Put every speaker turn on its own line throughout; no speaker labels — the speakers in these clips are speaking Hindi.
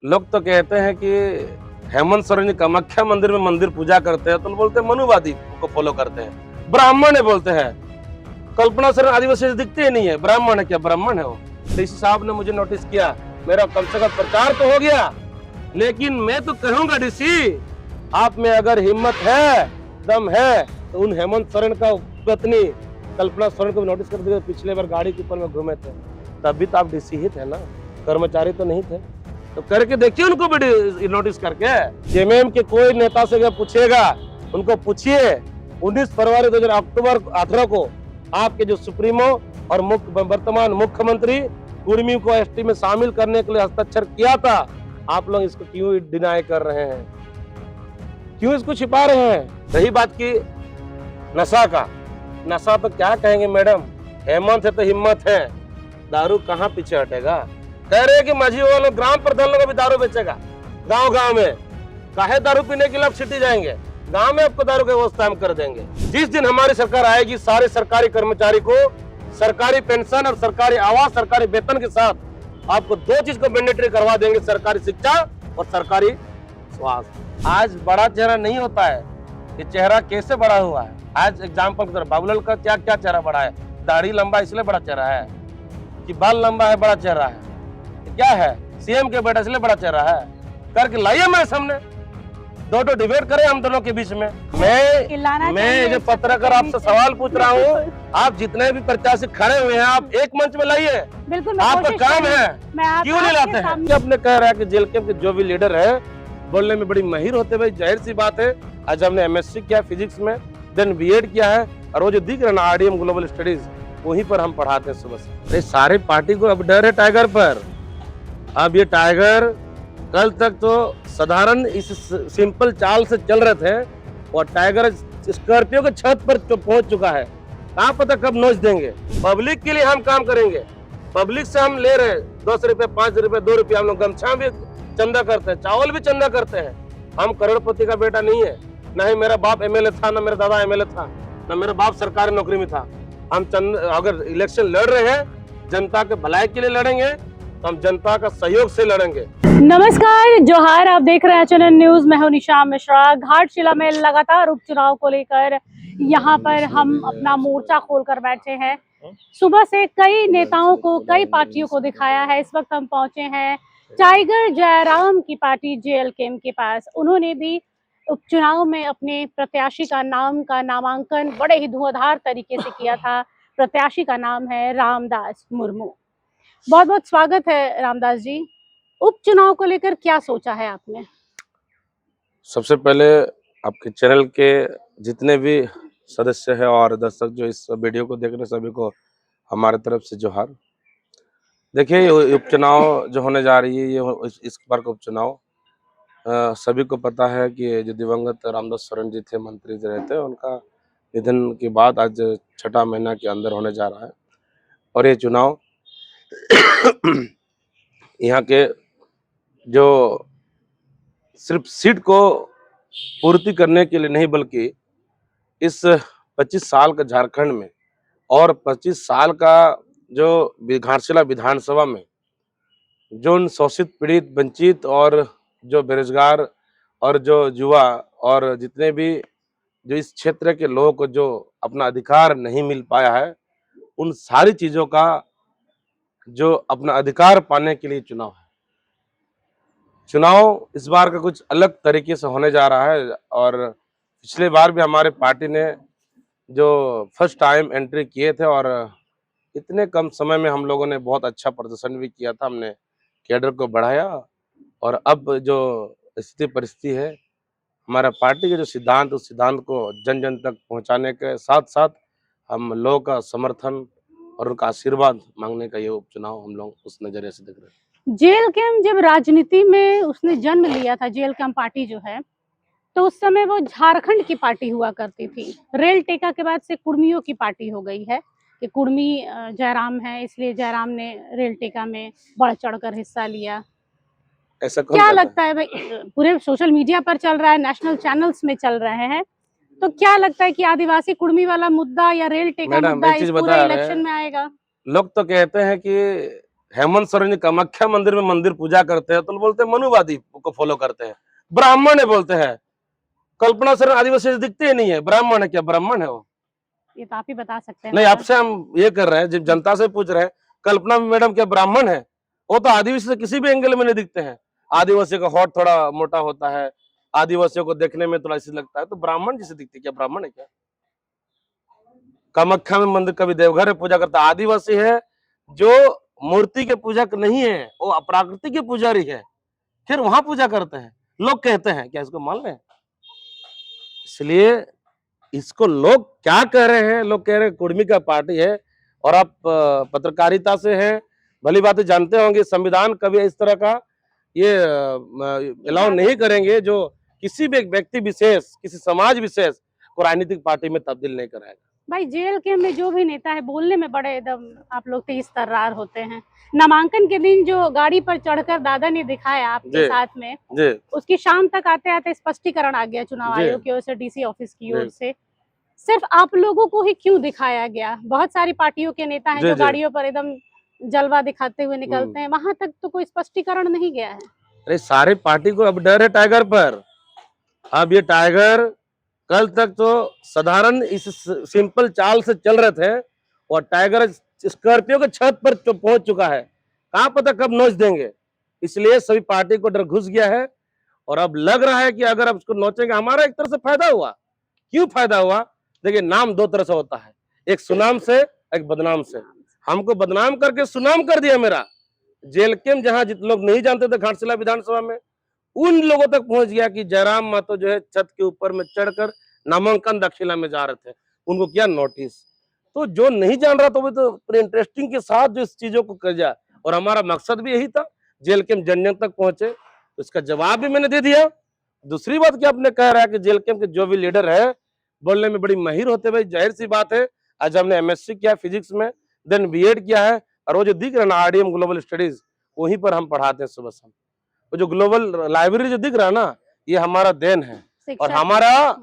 लोग तो कहते हैं कि हेमंत सोरेन जी कामाख्या मंदिर में मंदिर पूजा करते हैं तो बोलते हैं मनुवादी को फॉलो करते हैं, ब्राह्मण है बोलते हैं। कल्पना सोरेन आदिवासी से दिखती ही नहीं है, ब्राह्मण है क्या? ब्राह्मण है वो। डीसी साहब ने मुझे नोटिस किया, मेरा कम से कम प्रचार तो हो गया, लेकिन मैं तो कहूंगा डीसी, आप में अगर हिम्मत है, दम है, तो उन हेमंत सोरेन का पत्नी कल्पना सोरेन को नोटिस कर दिया। पिछले बार गाड़ी के ऊपर में घूमे थे, तब भी तो आप डीसी ही थे ना, कर्मचारी तो नहीं थे। तो करके देखिए उनको भी नोटिस करके। जेएमएम के कोई नेता से अगर पूछेगा, उनको पूछिए 19 फरवरी 2000 अक्टूबर 18 को आपके जो सुप्रीमो और वर्तमान मुख्यमंत्री कुर्मी को एसटी में शामिल करने के लिए हस्ताक्षर किया था, आप लोग इसको क्यों डिनाई कर रहे हैं, क्यों इसको छिपा रहे हैं? रही बात की नशा का, नशा तो क्या कहेंगे मैडम, हेमंत है तो हिम्मत है, दारू कहाँ पीछे हटेगा। कह रहे हैं कि माझी वालों ग्राम प्रधान लोग भी दारू बेचेगा गांव गांव में, काहे दारू पीने के लिए आप सिटी जाएंगे, गांव में आपको दारू की व्यवस्था हम कर देंगे। जिस दिन हमारी सरकार आएगी, सारे सरकारी कर्मचारी को सरकारी पेंशन और सरकारी आवास, सरकारी वेतन के साथ आपको दो चीज को मैंडेटरी करवा देंगे, सरकारी शिक्षा और सरकारी स्वास्थ्य। आज बड़ा चेहरा नहीं होता है, ये चेहरा कैसे बड़ा हुआ है। आज एग्जाम्पल की तरह बाबूलाल का क्या क्या चेहरा बड़ा है, दाढ़ी लंबा इसलिए बड़ा चेहरा है कि बाल लंबा है, बड़ा चेहरा है, क्या है सीएम के बेटा इसलिए बड़ा चेहरा है। करके लाइए मेरे सामने, दो डिबेट करें हम दोनों के बीच में। मैं जो पत्रकार आपसे सवाल पूछ रहा हूँ, आप जितने भी प्रत्याशी खड़े हुए हैं, आप एक मंच में लाइए, आपका काम है, क्यों नहीं लाते हैं? आपने कह रहा है कि जेल के जो भी लीडर है बोलने में बड़ी माहिर होते, भाई जाहिर सी बात है। आज हमने एमएससी किया फिजिक्स में, देन बीएड किया है, और वो जो दिख रहा है ना आरडीएम ग्लोबल स्टडीज, वहीं पर हम पढ़ाते हैं सुबह से। सारे पार्टी को अब डर है टाइगर पर। अब ये टाइगर कल तक तो साधारण इस सिंपल चाल से चल रहे थे, और टाइगर स्कॉर्पियो के छत पर पहुंच चुका है। कहाँ पता कब नोच देंगे। पब्लिक के लिए हम काम करेंगे, पब्लिक से हम ले रहे हैं 10 रुपए 5 रुपए 2 रुपए, हम लोग गमछा भी चंदा करते हैं, चावल भी चंदा करते हैं। हम करोड़पति का बेटा नहीं है, न ही मेरा बाप एमएलए था, न मेरा दादा एमएलए था, न मेरा बाप सरकारी नौकरी में था। हम अगर इलेक्शन लड़ रहे हैं, जनता के भलाई के लिए लड़ेंगे, तो हम जनता का सहयोग से लड़ेंगे।
नमस्कार, जोहार, आप देख रहे हैं चैनल न्यूज। मैं हूं निशा मिश्रा। घाटशिला में लगातार उपचुनाव को लेकर यहां पर हम अपना मोर्चा खोलकर बैठे हैं। सुबह से कई नेताओं को, कई पार्टियों को दिखाया है। इस वक्त हम पहुंचे हैं टाइगर जयराम की पार्टी जेएलके के पास। उन्होंने भी उपचुनाव में अपने प्रत्याशी का नाम का नामांकन बड़े ही धुआंधार तरीके से किया था। प्रत्याशी का नाम है रामदास मुर्मू। बहुत बहुत स्वागत है रामदास जी। उपचुनाव को लेकर क्या सोचा है आपने?
सबसे पहले आपके चैनल के जितने भी सदस्य हैं और दर्शक जो इस वीडियो को देख रहे हैं, सभी को हमारे तरफ से जोहार। देखिए, ये उपचुनाव जो होने जा रही है, ये इस बार का उपचुनाव सभी को पता है कि जो दिवंगत रामदास सोरेन जी थे, मंत्री रहे थे, उनका निधन के बाद आज 6ठा महीना के अंदर होने जा रहा है। और ये चुनाव यहाँ के जो सिर्फ सीट को पूर्ति करने के लिए नहीं, बल्कि इस 25 साल का झारखंड में और 25 साल का जो घाटशिला विधानसभा में जो उन शोषित, पीड़ित, वंचित और जो बेरोजगार और जो युवा और जितने भी जो इस क्षेत्र के लोगों को जो अपना अधिकार नहीं मिल पाया है, उन सारी चीजों का जो अपना अधिकार पाने के लिए चुनाव है। चुनाव इस बार का कुछ अलग तरीके से होने जा रहा है, और पिछले बार भी हमारे पार्टी ने जो फर्स्ट टाइम एंट्री किए थे, और इतने कम समय में हम लोगों ने बहुत अच्छा प्रदर्शन भी किया था। हमने कैडर को बढ़ाया, और अब जो स्थिति परिस्थिति है, हमारा पार्टी के जो सिद्धांत, उस सिद्धांत को जन जन तक पहुंचाने के साथ साथ हम लोगों का समर्थन और उनका आशीर्वाद मांगने का ये उपचुनाव हम लोग उस नजरिए से देख रहे हैं।
जेएलके जब राजनीति में उसने जन्म लिया था, जेएलके पार्टी जो है, तो उस समय वो झारखंड की पार्टी हुआ करती थी। रेल टेका के बाद से कुर्मियों की पार्टी हो गई है कि कुर्मी जयराम है, इसलिए जयराम ने रेल टेका में बढ़ चढ़कर हिस्सा लिया।
ऐसा
क्या लगता है भाई, पूरे सोशल मीडिया पर चल रहा है, नेशनल चैनल्स में चल रहे हैं, तो क्या लगता है कि आदिवासी कुर्मी वाला मुद्दा या रेल टेका मुद्दा इस पूरे इलेक्शन में आएगा?
लोग तो कहते हैं कि हेमंत सोरेन जी कामाख्या मंदिर में मंदिर पूजा करते हैं तो बोलते हैं मनुवादी को फॉलो करते हैं। ब्राह्मण है बोलते हैं। कल्पना सोरेन आदिवासी से दिखते ही नहीं है, ब्राह्मण है क्या? ब्राह्मण है वो?
ये तो आप ही बता सकते हैं
नहीं,
मैडम।
आपसे हम ये कर रहे हैं, जब जनता से पूछ रहे हैं, कल्पना मैडम क्या ब्राह्मण है? वो तो आदिवासी से किसी भी एंगल में नहीं दिखते हैं। आदिवासी का होठ थोड़ा मोटा होता है, आदिवासियों को देखने में थोड़ा ऐसे लगता है, तो ब्राह्मण जिसे दिखती है, क्या ब्राह्मण है क्या? कामाख्या में मंदिर, कभी देवघर में पूजा करता है। आदिवासी है जो मूर्ति के पूजक नहीं है, वो अप्राकृतिक के पुजारी है, फिर वहां पूजा करते हैं। लोग कहते हैं, क्या इसको मान लें? इसलिए इसको लोग क्या कह रहे हैं? लोग कह रहे हैं कुर्मी का पार्टी है, और आप पत्रकारिता से हैं, भली बात जानते होंगे संविधान कभी इस तरह का ये अलाउ नहीं करेंगे जो किसी भी व्यक्ति विशेष, किसी समाज विशेष को राजनीतिक पार्टी में तब्दील नहीं कराएगा।
भाई जेल के में जो भी नेता है बोलने में बड़े एकदम आप लोग तेज तर्रार होते हैं। नामांकन के दिन जो गाड़ी पर चढ़कर दादा ने दिखाया आपके
जी।
साथ में,
जी
उसकी शाम तक आते आते स्पष्टीकरण आ गया चुनाव
जी।
आयोग की ओर से, डीसी ऑफिस की
जी।
ओर से। सिर्फ आप लोगों को ही क्यों दिखाया गया? बहुत सारी पार्टियों के नेता हैं
जी
जो
जी।
गाड़ियों पर एकदम जलवा दिखाते हुए निकलते हैं, वहां तक तो कोई स्पष्टीकरण नहीं गया है।
अरे सारे पार्टी को अब डर है टाइगर पर। अब ये टाइगर कल तक तो साधारण इस सिंपल चाल से चल रहे थे, और टाइगर स्कॉर्पियो के छत पर तो पहुंच चुका है, कहां पता कब नोच देंगे। इसलिए सभी पार्टी को डर घुस गया है, और अब लग रहा है कि अगर अब उसको नोचेंगे, हमारा एक तरह से फायदा हुआ। क्यों फायदा हुआ? देखिए, नाम दो तरह से होता है, एक सुनाम से, एक बदनाम से। हमको बदनाम करके सुनाम कर दिया मेरा। जेल के जहां जितने लोग नहीं जानते थे घाटशिला विधानसभा में, उन लोगों तक पहुंच गया कि जयराम महतो जो है छत के ऊपर में चढ़कर नामांकन दाखिला में जा रहे थे, उनको किया नोटिस। तो जो नहीं जान रहा, तो वो तो इंटरेस्टिंग के साथ जो इस चीजों को कर जाए, और हमारा मकसद भी यही था, जेल के जन जन तक पहुंचे, तो इसका जवाब भी मैंने दे दिया। दूसरी बात क्या आपने कह रहा है कि जेल कैंप के जो भी लीडर है बोलने में बड़ी माहिर होते, भाई जाहिर सी बात है, आज हमने एमएससी किया फिजिक्स में, देन बीएड किया है, और वो जो दिख रहा है ना आरडीएम ग्लोबल स्टडीज, वहीं पर हम पढ़ाते हैं सुबह शाम। वो जो ग्लोबल लाइब्रेरी जो दिख रहा है ना, ये हमारा देन है, और हमारा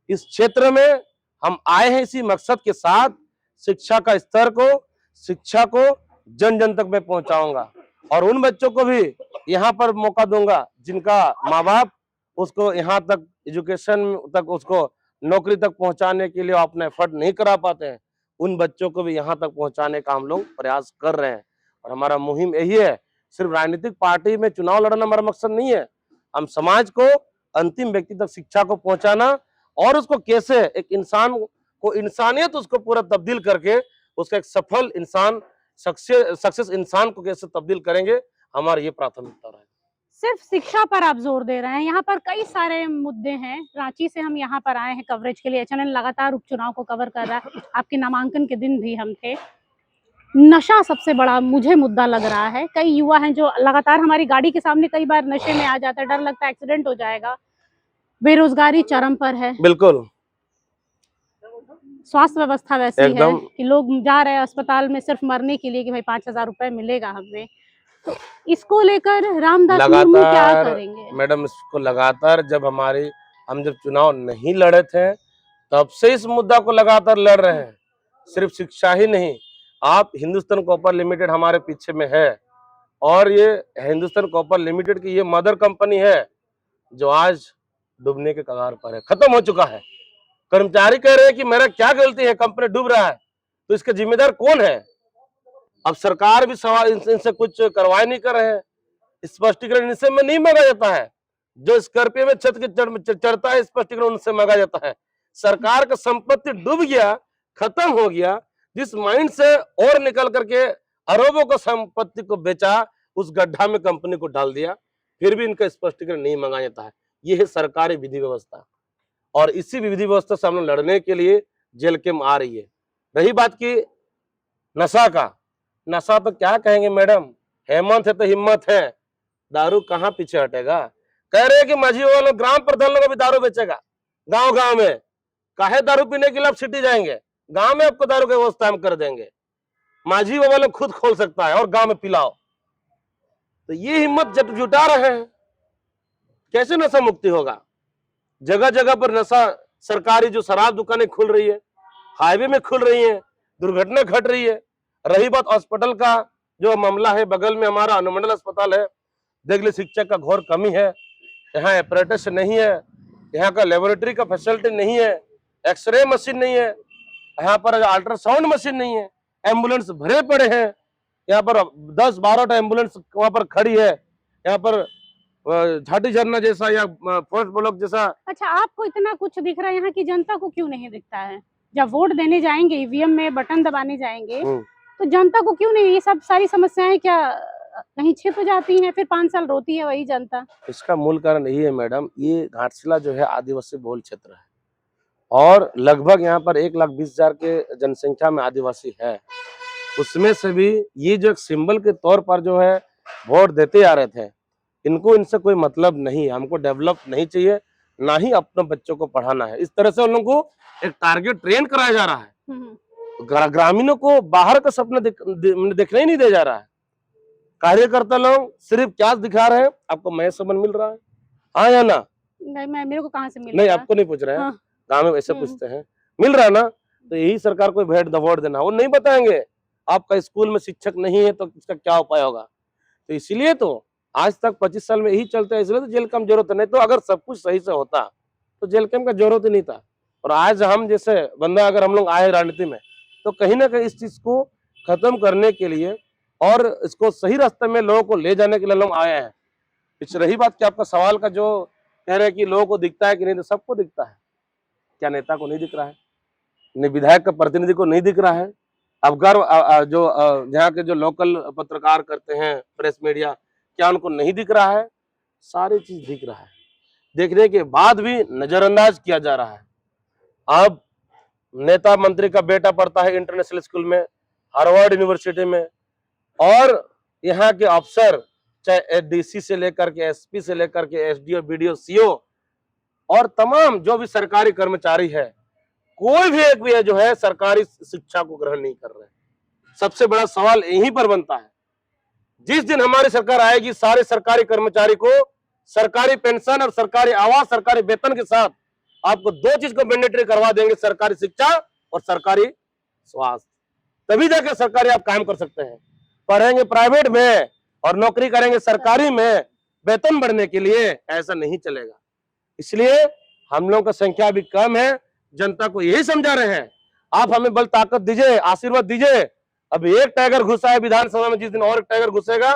इस क्षेत्र में हम आए हैं इसी मकसद के साथ, शिक्षा का स्तर को, शिक्षा को जन जन तक मैं पहुंचाऊंगा, और उन बच्चों को भी यहाँ पर मौका दूंगा जिनका माँ बाप उसको यहाँ तक एजुकेशन तक, उसको नौकरी तक पहुंचाने के लिए अपना एफर्ट नहीं करा पाते हैं, उन बच्चों को भी यहाँ तक पहुंचाने का हम लोग प्रयास कर रहे हैं। और हमारा मुहिम यही है, सिर्फ राजनीतिक पार्टी में चुनाव लड़ना हमारा मकसद नहीं है, हम समाज को, अंतिम व्यक्ति तक शिक्षा को पहुंचाना, और उसको कैसे एक इंसान को इंसानियत उसको पूरा तब्दील करके उसका एक सफल इंसान, सक्सेस इंसान को कैसे तब्दील करेंगे, हमारी ये प्राथमिकता है।
सिर्फ शिक्षा पर आप जोर दे रहे हैं, यहाँ पर कई सारे मुद्दे हैं। रांची से हम यहाँ पर आए हैं कवरेज के लिए, एचएनएन लगातार उपचुनाव को कवर कर रहा है, आपके नामांकन के दिन भी हम थे। नशा सबसे बड़ा मुझे मुद्दा लग रहा है। कई युवा हैं जो लगातार हमारी गाड़ी के सामने कई बार नशे में आ जाते हैं, डर लगता है एक्सीडेंट हो जाएगा। बेरोजगारी चरम पर है,
बिल्कुल।
स्वास्थ्य व्यवस्था वैसी है
एकदम।
कि लोग जा रहे हैं अस्पताल में सिर्फ मरने के लिए कि भाई 5,000 रुपए मिलेगा हमें। तो इसको लेकर रामदास मुर्मू क्या
लगातार
करेंगे?
मैडम, इसको लगातार हम जब चुनाव नहीं लड़े थे, तब से इस मुद्दा को लगातार लड़ रहे हैं। सिर्फ शिक्षा ही नहीं, आप हिंदुस्तान कॉपर लिमिटेड हमारे पीछे में है, और ये हिंदुस्तान कॉपर लिमिटेड की ये मदर कंपनी है जो आज डूबने के कगार पर है, खत्म हो चुका है। कर्मचारी कह रहे हैं कि मेरा क्या गलती है, कंपनी डूब रहा है, तो इसका जिम्मेदार कौन है? अब सरकार भी सवाल इनसे कुछ करवाए नहीं कर रहे हैं, स्पष्टीकरण इनसे में नहीं मांगा जाता है। जो स्कॉर्पियो में छत के चढ़ता है, स्पष्टीकरण उनसे मांगा जाता है। सरकार का संपत्ति डूब गया, खत्म हो गया, जिस माइंड से और निकल करके अरबों को संपत्ति को बेचा, उस गड्ढा में कंपनी को डाल दिया, फिर भी इनका स्पष्टीकरण नहीं मांगा जाता है। ये है सरकारी विधि व्यवस्था, और इसी विधि व्यवस्था से हम लोग लड़ने के लिए जेल कैंप आ रही है। रही बात की नशा का, नशा तो क्या कहेंगे मैडम, हेमंत है तो हिम्मत है, दारू कहाँ पीछे हटेगा। कह रहे हैं कि माझी वालों, ग्राम प्रधान लोग भी दारू बेचेगा गांव गांव में, काहे दारू पीने के लिए आप सिटी जाएंगे, गांव में आपको दारू की व्यवस्था हम कर देंगे, माझी बाबा लोग खुद खोल सकता है और गांव में पिलाओ। तो ये हिम्मत जब जुटा रहे हैं, कैसे नशा मुक्ति होगा? जगह जगह पर नशा, सरकारी जो शराब दुकानें खुल रही है, हाईवे में खुल रही है, दुर्घटना घट रही है। रही बात हॉस्पिटल का, जो मामला है, बगल में हमारा अनुमंडल अस्पताल है, देख ली शिक्षक का घोर कमी है, यहाँ ऑपरेटर्स नहीं है, यहाँ का लेबोरेटरी का फैसिलिटी नहीं है, एक्सरे मशीन नहीं है, यहाँ पर अल्ट्रासाउंड मशीन नहीं है, एम्बुलेंस भरे पड़े हैं, यहाँ पर 10-12 एम्बुलेंस वहां पर खड़ी है, यहाँ पर झाटी झरना जैसा या फर्स्ट ब्लॉक जैसा।
अच्छा, आपको इतना कुछ दिख रहा है, यहाँ की जनता को क्यों नहीं दिखता है? जब वोट देने जाएंगे, ईवीएम में बटन दबाने जाएंगे, तो जनता को क्यों नहीं, ये सब सारी समस्याएं क्या कहीं छिप जाती हैं, फिर 5 साल रोती है वही जनता?
इसका मूल कारण यही है मैडम, ये घाटशिला जो है आदिवासी बहुल क्षेत्र है और लगभग यहाँ पर 1,20,000 के जनसंख्या में आदिवासी है। उसमें से भी ये जो एक सिंबल के तौर पर जो है वोट देते आ रहे थे, इनको इनसे कोई मतलब नहीं, हमको डेवलप नहीं चाहिए, ना ही अपने बच्चों को पढ़ाना है। इस तरह से उन लोगों को एक टारगेट ट्रेन कराया जा रहा है। ग्रामीणों को बाहर का सपना देखने ही नहीं दिया जा रहा है। कार्यकर्ता लोग सिर्फ क्या दिखा रहे हैं, आपको मैं समन मिल रहा है, हाँ या ना?
नहीं, मेरे को कहाँ से मिल
नहीं,
रहा?
आपको नहीं पूछ रहे हैं,
हाँ।
गाँव में वैसे पूछते हैं, मिल रहा है ना? तो यही सरकार को भेंट वोट देना, वो नहीं बताएंगे। आपका स्कूल में शिक्षक नहीं है तो इसका क्या उपाय होगा? तो इसीलिए तो आज तक 25 साल में यही चलता है, इसलिए तो जेल कैंप जरूरत है। नहीं तो अगर सब कुछ सही से होता तो जेल कैंप का जरूरत ही नहीं था। और आज हम जैसे बंदा अगर हम लोग आए राजनीति में, तो कहीं ना कहीं इस चीज को खत्म करने के लिए और इसको सही रास्ते में लोगों को ले जाने के लिए लोग आए हैं। कुछ रही बात कि आपका सवाल का जो कह रहे हैं कि लोगों को दिखता है कि नहीं, तो सबको दिखता है। क्या नेता को नहीं दिख रहा है? विधायक का प्रतिनिधि को नहीं दिख रहा है? अफगार जो यहाँ के जो लोकल पत्रकार करते हैं, प्रेस मीडिया, क्या उनको नहीं दिख रहा है? सारी चीज दिख रहा है, देखने के बाद भी नजरअंदाज किया जा रहा है। अब नेता मंत्री का बेटा पढ़ता है इंटरनेशनल स्कूल में, हार्वर्ड यूनिवर्सिटी में, और यहाँ के अफसर चाहे डीसी से लेकर के एसपी से लेकर के एसडीओ, बीडीओ, सीओ और तमाम जो भी सरकारी कर्मचारी है, कोई भी एक भी जो है सरकारी शिक्षा को ग्रहण नहीं कर रहे। सबसे बड़ा सवाल यहीं पर बनता है, जिस दिन हमारी सरकार आएगी, सारे सरकारी कर्मचारी को सरकारी पेंशन और सरकारी आवास, सरकारी वेतन के साथ आपको 2 चीज को मैंडेटरी करवा देंगे, सरकारी शिक्षा और सरकारी स्वास्थ्य। तभी जाकर सरकारी आप काम कर सकते हैं। पढ़ेंगे प्राइवेट में और नौकरी करेंगे सरकारी में वेतन बढ़ने के लिए, ऐसा नहीं चलेगा। इसलिए हम लोगों का संख्या भी कम है, जनता को यही समझा रहे हैं, आप हमें बल ताकत दीजिए, आशीर्वाद दीजिए। अब एक टाइगर घुसा है विधानसभा में, जिस दिन और एक टाइगर घुसेगा,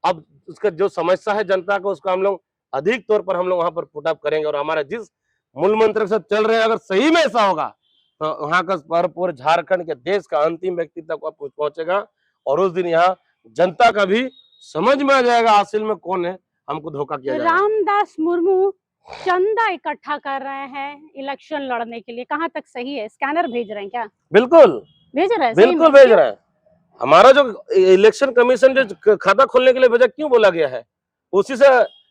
अब उसका जो समस्या है जनता को, उसको हम लोग अधिक तौर पर हम लोग वहां पर पुटअप करेंगे। और हमारा जिस मूल मंत्र के साथ चल रहे हैं, अगर सही में ऐसा होगा तो वहां का पूरे झारखंड के देश का अंतिम व्यक्ति तक पहुंचेगा। और उस दिन यहाँ जनता का भी समझ में आ जाएगा असल में कौन है हमको धोखा किया जा रहा है।
रामदास मुर्मू चंदा इकट्ठा कर रहे हैं इलेक्शन लड़ने के लिए, कहाँ तक सही है? स्कैनर भेज रहे हैं क्या?
बिल्कुल
भेज रहे हैं,
बिल्कुल भेज रहे हैं। हमारा जो इलेक्शन कमीशन जो खाता खोलने के लिए भेजा, क्यों बोला गया है, उसी से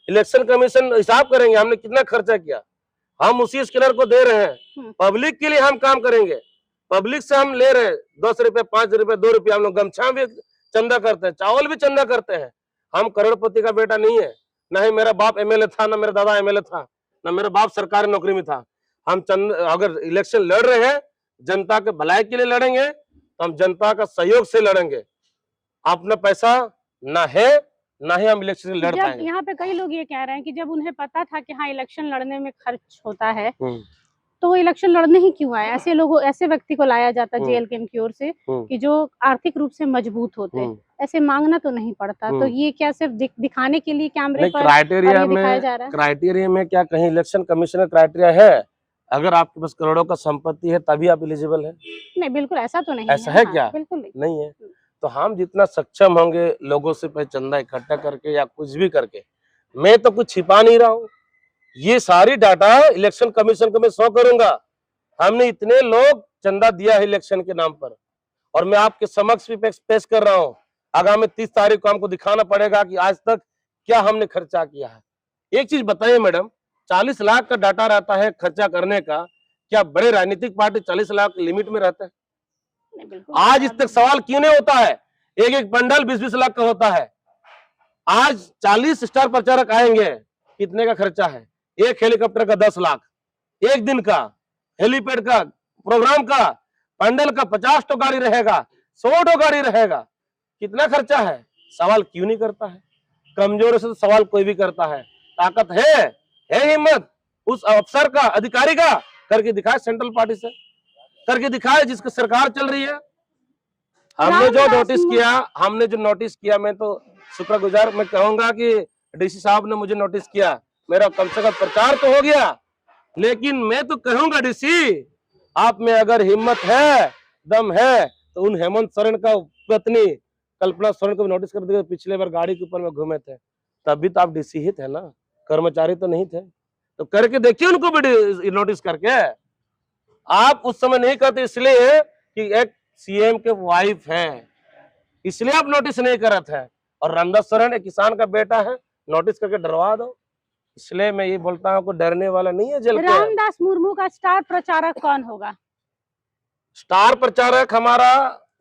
इलेक्शन कमीशन हिसाब करेंगे हमने कितना खर्चा किया, हम उसी स्कैनर को दे रहे हैं। पब्लिक के लिए हम काम करेंगे, पब्लिक से हम ले रहे हैं 10 रुपए, 5 रुपए, 2 रुपए। हम लोग गमछा भी चंदा करते हैं, चावल भी चंदा करते हैं। हम करोड़पति का बेटा नहीं है, ना ही मेरा बाप एमएलए था, ना मेरा दादा एमएलए था, ना मेरा बाप सरकारी नौकरी में था। हम अगर इलेक्शन लड़ रहे हैं, जनता के भलाई के लिए लड़ेंगे, तो हम जनता का सहयोग से लड़ेंगे। अपना पैसा ना है, ना ही हम इलेक्शन लड़ पाएंगे।
यहाँ पे कई लोग ये कह रहे हैं कि जब उन्हें पता था कि हाँ इलेक्शन लड़ने में खर्च होता है, तो वो इलेक्शन लड़ने ही क्यों आए? ऐसे लोगों, ऐसे व्यक्ति को लाया जाता जेल कैंप की ओर से कि जो आर्थिक रूप से मजबूत होते, ऐसे मांगना तो नहीं पड़ता। तो ये क्या सिर्फ दिखाने के लिए कैमरे पर
क्राइटेरिया
दिखाया जा रहा है?
क्राइटेरिया में क्या कहीं इलेक्शन कमीशन क्राइटेरिया है? अगर आपके पास करोड़ों का संपत्ति है तभी आप एलिजिबल है?
नहीं, बिल्कुल ऐसा तो नहीं
ऐसा है क्या?
बिल्कुल
नहीं है। तो हम जितना सक्षम होंगे लोगों से चंदा इकट्ठा करके या कुछ भी करके, मैं तो कुछ छिपा नहीं रहा हूँ, ये सारी डाटा इलेक्शन कमीशन को मैं शो करूंगा। हमने इतने लोग चंदा दिया है इलेक्शन के नाम पर, और मैं आपके समक्ष भी पेश कर रहा हूँ। आगामी 30 तारीख को हमको दिखाना पड़ेगा कि आज तक क्या हमने खर्चा किया है। एक चीज बताइए मैडम, 40 लाख का डाटा रहता है खर्चा करने का, क्या बड़े राजनीतिक पार्टी 40 लाख लिमिट में रहते हैं? आज इस तक सवाल क्यों नहीं होता है? एक एक बंडल 20-20 लाख का होता है। आज 40 स्टार प्रचारक आएंगे, कितने का खर्चा है? एक हेलीकॉप्टर का 10 लाख, एक दिन का हेलीपैड का प्रोग्राम का, पंडल का 50 तो गाड़ी रहेगा, 100 तो गाड़ी रहेगा। कितना खर्चा है, सवाल क्यों नहीं करता है? कमजोर से तो सवाल कोई भी करता है। ताकत है हिम्मत उस अफसर का, अधिकारी का, करके दिखाए, सेंट्रल पार्टी से करके दिखाए जिसकी सरकार चल रही है। हमने जो नोटिस किया, मैं तो शुक्रगुजार, मैं कहूंगा कि डीसी साहब ने मुझे नोटिस किया, मेरा कम से कम प्रचार तो हो गया। लेकिन मैं तो कहूंगा डीसी, आप में अगर हिम्मत है, दम है, तो उन हेमंत सोरेन का पत्नी कल्पना सोरेन को भी नोटिस कर दिया। पिछले बार गाड़ी के ऊपर में घूमे थे, तब भी तो आप डीसी ही थे ना, कर्मचारी तो नहीं थे। तो करके देखिए उनको भी नोटिस करके। आप उस समय नहीं करते इसलिए कि एक सीएम के वाइफ है, इसलिए आप नोटिस नहीं कर रहे थे। और रामदास सोरेन एक किसान का बेटा है, नोटिस करके डरवा दो। इसलिए मैं ये बोलता हूँ को डरने वाला नहीं है जेल के।
रामदास मुर्मू का स्टार प्रचारक कौन होगा?
स्टार प्रचारक हमारा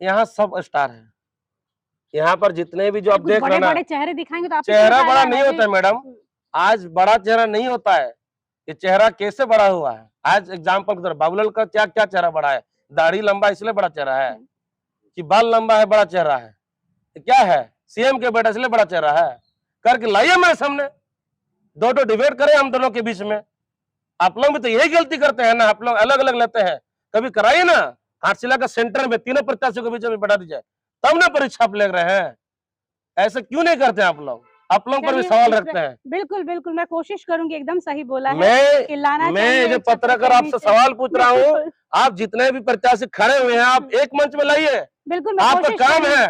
यहाँ सब स्टार है। यहाँ पर जितने भी जो आप देख रहे हैं,
बड़े चेहरे दिखाएंगे तो
चेहरा बड़ा नहीं होता है मैडम। आज बड़ा चेहरा नहीं होता है, ये चेहरा कैसे बड़ा हुआ है। आज एग्जाम्पल की तरह बाबूलाल का क्या क्या चेहरा बड़ा है? दाढ़ी लंबा इसलिए बड़ा चेहरा है, कि बाल लंबा है बड़ा चेहरा है? क्या है? सीएम के बेटा इसलिए बड़ा चेहरा है। करके लाइए हमारे सामने, दो डिबेट करें हम दोनों के बीच में। आप लोग भी तो यही गलती करते हैं ना, आप लोग अलग अलग लेते हैं। कभी कराइए ना, घाटशिला का सेंटर में तीनों प्रत्याशियों के बीच में बैठा दीजिए, तब ना परीक्षा आप ले रहे हैं। ऐसे क्यों नहीं करते आप लोग? आप लोग पर भी सवाल रखते हैं।
बिल्कुल बिल्कुल, मैं कोशिश करूंगी, एकदम सही बोला है।
मैं जो पत्रकार आपसे सवाल पूछ रहा हूँ, आप जितने भी प्रत्याशी खड़े हुए हैं, आप एक मंच में लाइए।
बिल्कुल,
आपका काम है,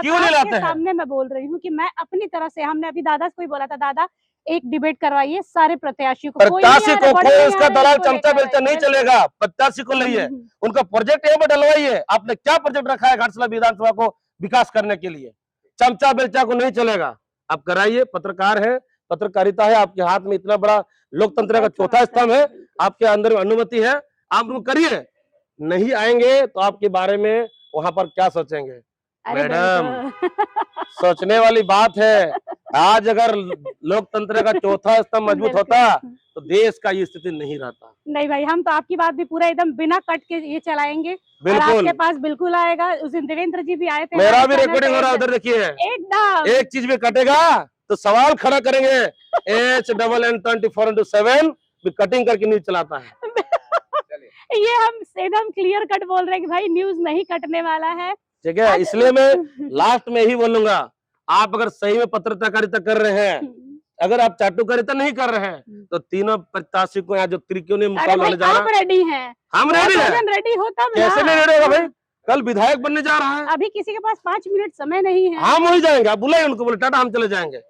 क्यों नहीं लाते हैं?
सामने मैं बोल रही हूँ कि मैं अपनी तरह से, हमने अभी दादा से कोई बोला था, दादा एक डिबेट करवाइए सारे प्रत्याशियों को।
प्रत्याशी को कोई उसका दलाल चमचा बेलचा नहीं चलेगा, प्रत्याशी को लाइए, उनका प्रोजेक्ट यहाँ पर डलवाइए। आपने क्या प्रोजेक्ट रखा है घाटशिला विधानसभा को विकास करने के लिए? चमचा बेलचा को नहीं चलेगा, आप कराइए। पत्रकार है, पत्रकारिता है आपके हाथ में, इतना बड़ा लोकतंत्र का चौथा स्तंभ है, आपके अंदर अनुमति है, आप उनको करिए। नहीं आएंगे तो आपके बारे में वहां पर क्या सोचेंगे? मैडम, सोचने वाली बात है। आज अगर लोकतंत्र का चौथा स्तंभ मजबूत होता तो देश का ये स्थिति नहीं रहता।
नहीं भाई, हम तो आपकी बात भी पूरा एकदम बिना कट के ये चलाएंगे।
बिल्कुल,
आपके पास बिल्कुल आएगा। उस दिन देवेंद्र जी भी आए थे,
मेरा भी रिकॉर्डिंग हो रहा है उधर, देखिए
एकदम। एक
चीज भी कटेगा तो सवाल खड़ा करेंगे। HNN24/7 भी कटिंग करके न्यूज चलाता है।
ये हम एकदम क्लियर कट बोल रहे हैं कि भाई न्यूज नहीं कटने वाला है,
ठीक है। इसलिए मैं लास्ट में ही बोलूंगा, आप अगर सही में पत्रकारिता कर रहे हैं, अगर आप चाटुकारिता नहीं कर रहे हैं, तो तीनों प्रत्याशी को यहाँ जो त्रिकोणीय मुकाबला होने जा रहा है,
रेडी हैं,
हम रेडी हैं।
रेडी होता
कैसे नहीं रेडी होगा भाई? कल विधायक बनने जा रहा है,
अभी किसी के पास 5 मिनट समय नहीं है।
हम हो जाएंगे, आप बुलाइए उनको, बोले टाटा हम चले जाएंगे।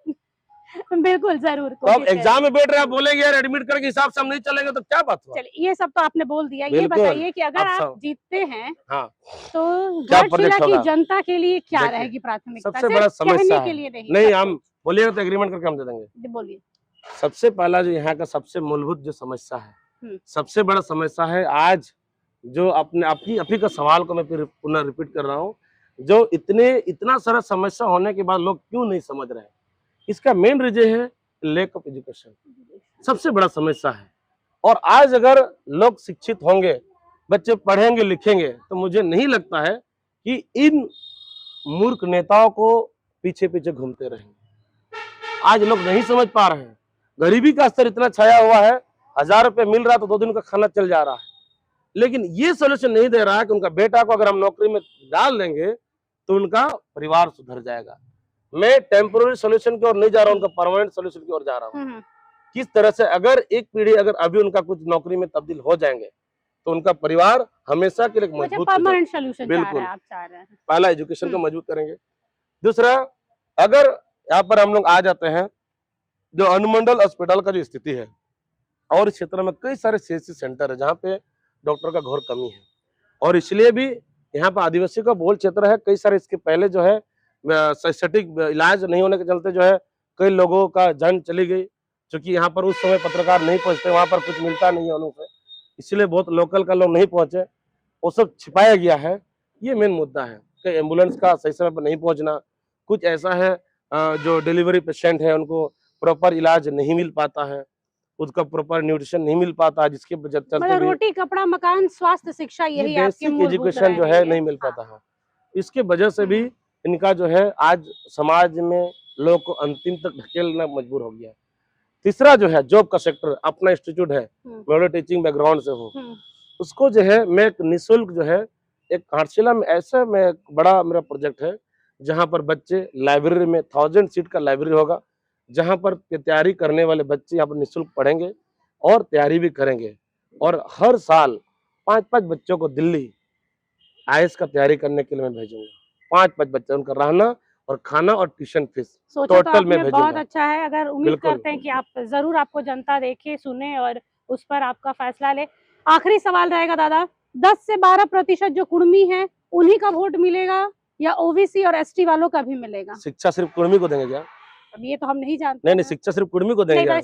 बिल्कुल जरूर।
तो आप एग्जाम में बैठ रहे हैं, आप बोलेंगे यार एडमिट करके हिसाब से हम नहीं चलेंगे, तो क्या बात हुआ?
चलिए, ये सब तो आपने बोल दिया। ये बताइए कि अगर आप जीतते हैं,
हाँ,
तो घाटशिला की जनता के लिए क्या रहेगी प्राथमिकता?
सबसे बड़ा समस्या
के लिए
नहीं, हम बोलिएगा तो एग्रीमेंट करके हम दे देंगे।
बोलिए।
सबसे पहला जो यहाँ का सबसे मूलभूत जो समस्या है, सबसे बड़ा समस्या है आज जो अपने अपनी का सवाल को मैं फिर पुनः रिपीट कर रहा हूँ, जो इतना सारा समस्या होने के बाद लोग क्यों नहीं समझ रहे हैं, इसका मेन रीजन है लैक ऑफ एजुकेशन। सबसे बड़ा समस्या है। और आज अगर लोग शिक्षित होंगे, बच्चे पढ़ेंगे लिखेंगे, तो मुझे नहीं लगता है कि इन मूर्ख नेताओं को पीछे पीछे घूमते रहेंगे। आज लोग नहीं समझ पा रहे हैं, गरीबी का स्तर इतना छाया हुआ है, 1000 रुपये मिल रहा तो 2 दिन का खाना चल जा रहा है। लेकिन ये सोल्यूशन नहीं दे रहा है कि उनका बेटा को अगर हम नौकरी में डाल देंगे तो उनका परिवार सुधर जाएगा। मैं टेम्पोररी सोल्यूशन की ओर नहीं जा रहा हूँ, उनका परमानेंट सोल्यूशन की ओर जा रहा हूँ। किस तरह से अगर एक पीढ़ी अगर अभी उनका कुछ नौकरी में तब्दील हो जाएंगे तो उनका परिवार हमेशा के लिए मजबूत
परमानेंट सोल्यूशन
बिल्कुल
आप चाह रहे हैं।
पहला एजुकेशन को मजबूत करेंगे। दूसरा, अगर यहाँ पर हम लोग आ जाते हैं, जो अनुमंडल अस्पताल का जो स्थिति है, और इस क्षेत्र में कई सारे CHC सेंटर है जहाँ पे डॉक्टर का घोर कमी है, और इसलिए भी यहाँ पर आदिवासी का बहुल क्षेत्र है। कई सारे इसके पहले जो है सटीक इलाज नहीं होने के चलते जो है कई लोगों का जान चली गई, क्योंकि यहाँ पर उस समय पत्रकार नहीं पहुंचते, वहां पर कुछ मिलता नहीं है उनको, इसलिए बहुत लोकल का लोग नहीं पहुंचे, वो सब छिपाया गया है। ये मेन मुद्दा है कि एम्बुलेंस का सही समय पर नहीं पहुंचना। कुछ ऐसा है जो डिलीवरी पेशेंट है उनको प्रॉपर इलाज नहीं मिल पाता है, उसका प्रॉपर न्यूट्रिशन नहीं मिल पाता, जिसके चलते
रोटी कपड़ा मकान स्वास्थ्य शिक्षा यही आपके
बेसिक एजुकेशन जो है नहीं मिल पाता है। इसके वजह से भी इनका जो है आज समाज में लोगों को अंतिम तक ढकेलना मजबूर हो गया। तीसरा जो है जॉब का सेक्टर, अपना इंस्टीट्यूट है, मैं टीचिंग बैकग्राउंड से हूँ, उसको जो है मैं एक निःशुल्क जो है एक घाटशिला में ऐसा मैं बड़ा मेरा प्रोजेक्ट है जहाँ पर बच्चे लाइब्रेरी में 1000 सीट का लाइब्रेरी होगा, जहाँ पर तैयारी करने वाले बच्चे यहाँ पर निःशुल्क पढ़ेंगे और तैयारी भी करेंगे। और हर साल 5-5 बच्चों को दिल्ली आईएएस का तैयारी करने के लिए मैं भेजूंगा। 5-5 बच्चे, उनका रहना और खाना और ट्यूशन फीस टोटल में भेजूंगा।
बहुत अच्छा है। अगर उम्मीद करते हैं कि आप जरूर आपको जनता देखे, सुने और उस पर आपका फैसला ले। आखिरी सवाल रहेगा दादा, 10 से 12% जो कुर्मी है उन्हीं का वोट मिलेगा या ओबीसी और एसटी वालों का भी मिलेगा?
शिक्षा सिर्फ कुर्मी को देंगे क्या?
अब ये तो हम नहीं जानते।
नहीं, शिक्षा सिर्फ कुर्मी को देंगे क्या?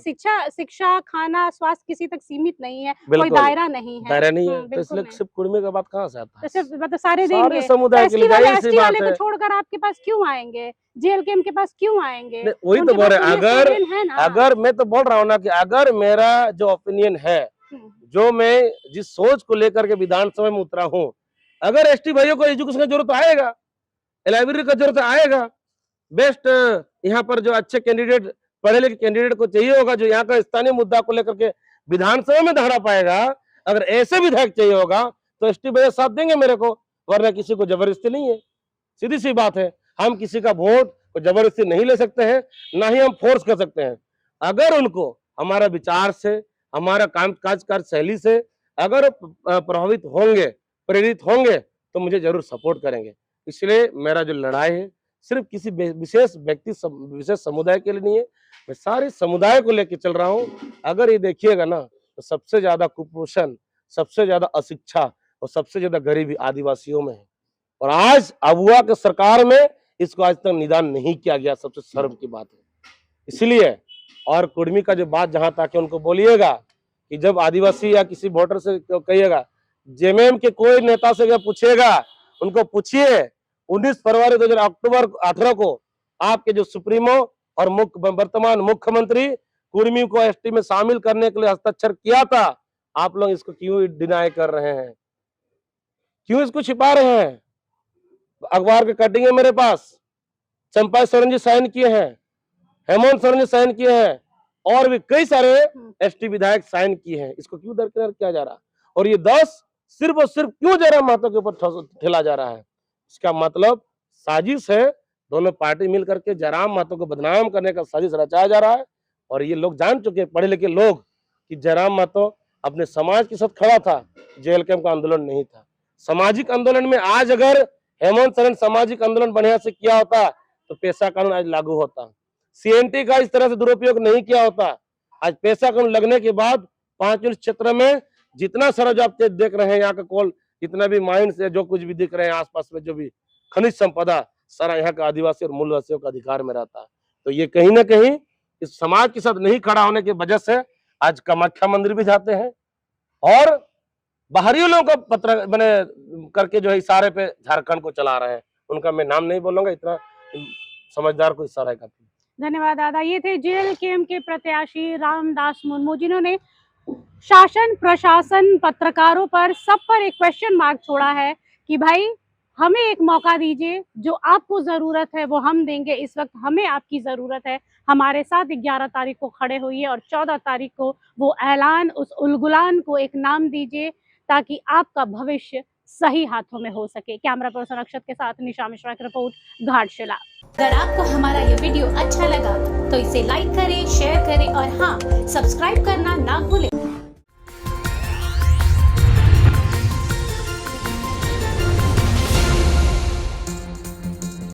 शिक्षा, खाना, स्वास्थ्य किसी तक सीमित नहीं है, कोई दायरा नहीं है।
दायरा नहीं है, तो इसलिए सिर्फ कुर्मी का बात कहाँ से आता है?
तो सिर्फ मतलब सारे देंगे,
समुदाय के लिए
एसटी वाले को छोड़कर आपके पास क्यों आएंगे? जेएलकेएम के पास क्यों आएंगे?
वही तो बोल रहे, अगर मैं तो बोल रहा हूँ ना कि अगर मेरा जो ओपिनियन है, जो मैं जिस सोच को लेकर के विधानसभा में उतरा हूँ, अगर एसटी भाइयों को एजुकेशन की जरूरत आएगा, लाइब्रेरी का जरूरत आएगा, बेस्ट यहाँ पर जो अच्छे कैंडिडेट, पढ़े लिखे कैंडिडेट को चाहिए होगा, जो यहाँ का स्थानीय मुद्दा को लेकर के विधानसभा में धड़ा पाएगा, अगर ऐसे विधायक चाहिए होगा तो एसटी भैया साथ देंगे मेरे को, वरना किसी को जबरदस्ती नहीं है। सीधी सी बात है, हम किसी का वोट को जबरदस्ती नहीं ले सकते हैं, ना ही हम फोर्स कर सकते हैं। अगर उनको हमारा विचार से, हमारा काम काज शैली से अगर प्रभावित होंगे, प्रेरित होंगे तो मुझे जरूर सपोर्ट करेंगे। इसलिए मेरा जो लड़ाई है सिर्फ किसी विशेष व्यक्ति, विशेष समुदाय के लिए नहीं है, मैं सारे समुदाय को लेकर चल रहा हूँ। अगर ये देखिएगा ना तो सबसे ज्यादा कुपोषण, सबसे ज्यादा अशिक्षा और सबसे ज्यादा गरीबी आदिवासियों में है, और आज अबुआ के सरकार में इसको आज तक निदान नहीं किया गया। सबसे शर्म की बात है। इसलिए और कुर्मी का जो बात जहां तक उनको बोलिएगा कि जब आदिवासी या किसी वोटर से कहिएगा, जेएमएम के कोई नेता से अगर पूछेगा, उनको पूछिए 19 फरवरी 2018 को आपके जो सुप्रीमो और वर्तमान मुख्यमंत्री कुर्मी को एसटी में शामिल करने के लिए हस्ताक्षर किया था, आप लोग इसको क्यों डिनाई कर रहे हैं, क्यों इसको छिपा रहे हैं? अखबार के कटिंग है मेरे पास, चंपा सोरेन जी साइन किए हैं, हेमंत सोरेन जी साइन किए हैं, और भी कई सारे एसटी विधायक साइन किए हैं। इसको क्यों दरकिनार किया जा रहा? और ये 10 सिर्फ और सिर्फ क्यों जयराम महतो के ऊपर ठेला जा रहा है? इसका मतलब साजिश है, दोनों पार्टी मिलकर के जयराम महतो को बदनाम करने का साजिश रचाया जा रहा है। और ये लोग जान चुके हैं, पढ़े लिखे लोग, कि जयराम महतो अपने समाज के साथ खड़ा था, जेएलकेएम का आंदोलन नहीं था। सामाजिक आंदोलन में आज अगर हेमंत सोरेन सामाजिक आंदोलन बढ़िया से किया होता तो पेशा कानून आज लागू होता। सीएनटी का इस तरह से दुरुपयोग नहीं किया होता। आज पेशा कानून लगने के बाद 5 क्षेत्र में जितना सारा जो आप देख रहे हैं, यहाँ का कोल, जितना भी माइंस है, जो कुछ भी दिख रहे हैं आसपास में, जो भी खनिज संपदा, सारा यहाँ का आदिवासी और मूलवासियों का अधिकार में रहता है। तो ये कहीं ना कहीं इस समाज के साथ नहीं खड़ा होने की वजह से आज कामाख्या मंदिर भी जाते हैं और बाहरी लोगों का पत्र बने करके जो है इशारे पे झारखंड को चला रहे हैं। उनका मैं नाम नहीं बोलूंगा, इतना समझदार को इशारा है।
धन्यवाद दादा। ये थे जेएलकेएम के प्रत्याशी रामदास मुर्मू, जिन्होंने शासन, प्रशासन, पत्रकारों पर, सब पर एक क्वेश्चन मार्क छोड़ा है कि भाई हमें एक मौका दीजिए, जो आपको जरूरत है वो हम देंगे, इस वक्त हमें आपकी जरूरत है, हमारे साथ 11 तारीख को खड़े होइए और 14 तारीख को वो ऐलान, उस उलगुलान को एक नाम दीजिए ताकि आपका भविष्य सही हाथों में हो सके। कैमरा पर्सन अक्षत के साथ निशा मिश्रा की रिपोर्ट, घाटशिला।
अगर आपको हमारा ये वीडियो अच्छा लगा तो इसे लाइक करें, शेयर करें और हाँ, सब्सक्राइब करना ना भूलें।